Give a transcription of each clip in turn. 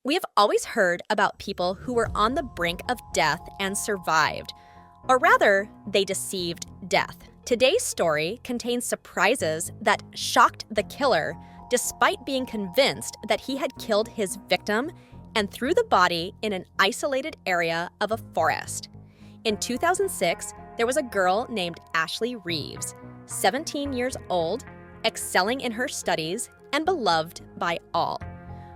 We have always heard about people who were on the brink of death and survived. Or rather, they deceived death. Today's story contains surprises that shocked the killer despite being convinced that he had killed his victim and threw the body in an isolated area of a forest. In 2006, there was a girl named Áshli Reeves, 17 years old, excelling in her studies and beloved by all.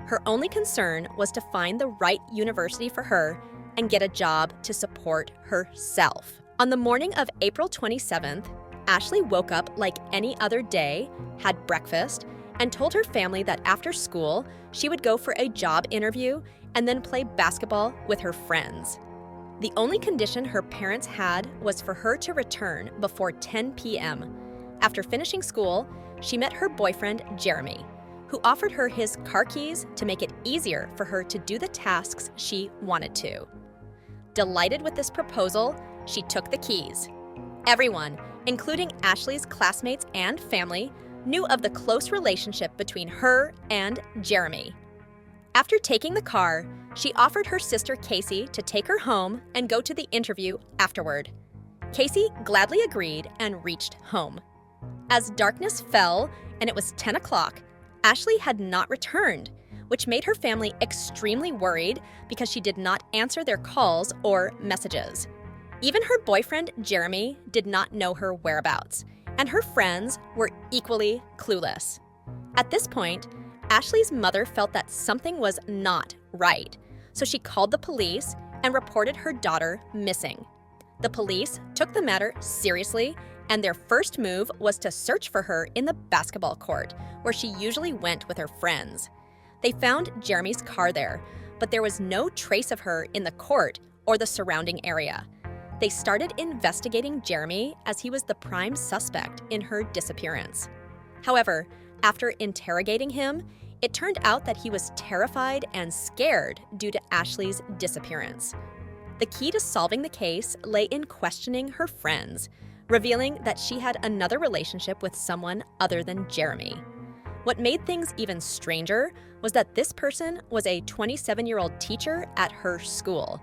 Her only concern was to find the right university for her and get a job to support herself. On the morning of April 27th, Áshli woke up like any other day, had breakfast, and told her family that after school, she would go for a job interview and then play basketball with her friends. The only condition her parents had was for her to return before 10 p.m. After finishing school, she met her boyfriend, Jeremy, who offered her his car keys to make it easier for her to do the tasks she wanted to. Delighted with this proposal, she took the keys. Everyone, including Áshli's classmates and family, knew of the close relationship between her and Jeremy. After taking the car, she offered her sister Casey to take her home and go to the interview afterward. Casey gladly agreed and reached home. As darkness fell and it was 10 o'clock, Áshli had not returned, which made her family extremely worried because she did not answer their calls or messages. Even her boyfriend, Jeremy, did not know her whereabouts, and her friends were equally clueless. At this point, Áshli's mother felt that something was not right, so she called the police and reported her daughter missing. The police took the matter seriously, and their first move was to search for her in the basketball court, where she usually went with her friends. They found Jeremy's car there, but there was no trace of her in the court or the surrounding area. They started investigating Jeremy as he was the prime suspect in her disappearance. However, after interrogating him, it turned out that he was terrified and scared due to Áshli's disappearance. The key to solving the case lay in questioning her friends, revealing that she had another relationship with someone other than Jeremy. What made things even stranger was that this person was a 27-year-old teacher at her school.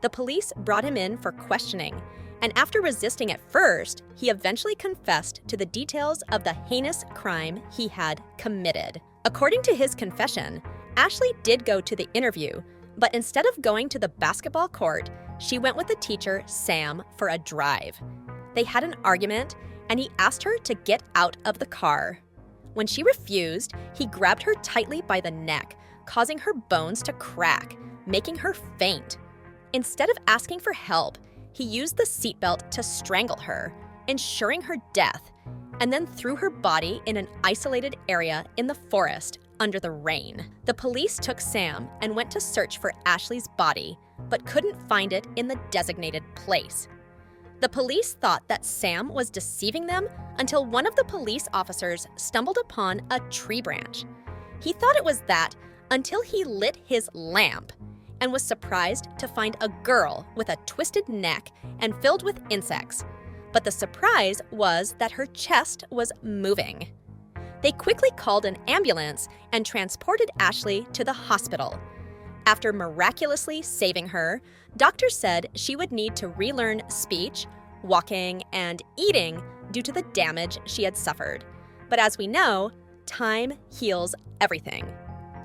The police brought him in for questioning, and after resisting at first, he eventually confessed to the details of the heinous crime he had committed. According to his confession, Áshli did go to the interview, but instead of going to the basketball court, she went with the teacher, Sam, for a drive. They had an argument, and he asked her to get out of the car. When she refused, he grabbed her tightly by the neck, causing her bones to crack, making her faint. Instead of asking for help, he used the seatbelt to strangle her, ensuring her death, and then threw her body in an isolated area in the forest under the rain. The police took Sam and went to search for Áshli's body, but couldn't find it in the designated place. The police thought that Sam was deceiving them until one of the police officers stumbled upon a tree branch. He thought it was that until he lit his lamp and was surprised to find a girl with a twisted neck and filled with insects. But the surprise was that her chest was moving. They quickly called an ambulance and transported Áshli to the hospital. After miraculously saving her, doctors said she would need to relearn speech, walking, and eating due to the damage she had suffered. But as we know, time heals everything.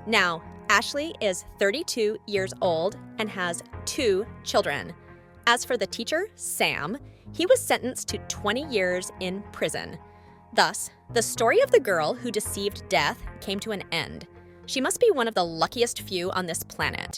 Now, Áshli is 32 years old and has 2 children. As for the teacher, Sam, he was sentenced to 20 years in prison. Thus, the story of the girl who deceived death came to an end. She must be one of the luckiest few on this planet.